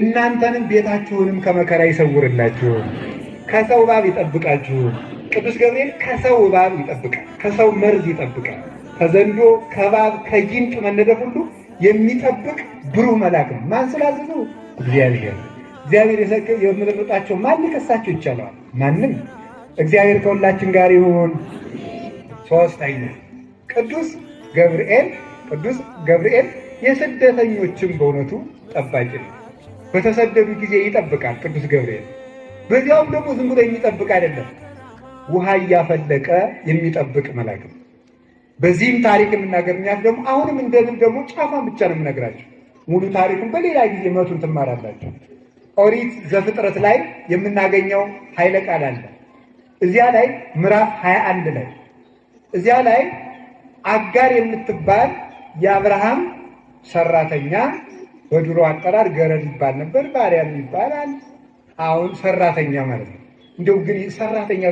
እናንተንም ቤታችሁንም ከመከራ ይሰውርላችሁ፣ ከሰው እባብ ይጠብቃችሁ። ቅዱስ ገብርኤል ከሰው እባብ ይጠብቃል፣ ከሰው መርዝ ይጠብቃል። ከዘንዶ ከእባብ ከጊንጥ መነደፍ ሁሉ የሚጠብቅ ብሩህ መልአክ ነው። ማን ስላዘዘው? እግዚአብሔር። እግዚአብሔር የመረጣቸው ማን ሊከሳቸው ይቻላል? ማንም። እግዚአብሔር ከሁላችን ጋር ይሁን። ሶስተኛ ቅዱስ ገብርኤል የስደተኞችን በእውነቱ ጠባቂ ነው። በተሰደዱ ጊዜ ይጠብቃል ቅዱስ ገብርኤል። በዚያውም ደግሞ ዝም ብሎ የሚጠብቅ አይደለም፣ ውሃ እያፈለቀ የሚጠብቅ መልአክ ነው። በዚህም ታሪክ የምናገርኛት ደግሞ አሁንም እንደንም ደግሞ ጫፋን ብቻ ነው የምነግራቸው። ሙሉ ታሪኩን በሌላ ጊዜ መቱን ትማራላችሁ። ኦሪት ዘፍጥረት ላይ የምናገኘው ኃይለ ቃል አለ። እዚያ ላይ ምዕራፍ 21 ላይ እዚያ ላይ አጋር የምትባል የአብርሃም ሰራተኛ፣ በድሮ አጠራር ገረድ ይባል ነበር፣ ባሪያም ይባላል። አሁን ሰራተኛ ማለት ነው። እንደው ግን ሰራተኛ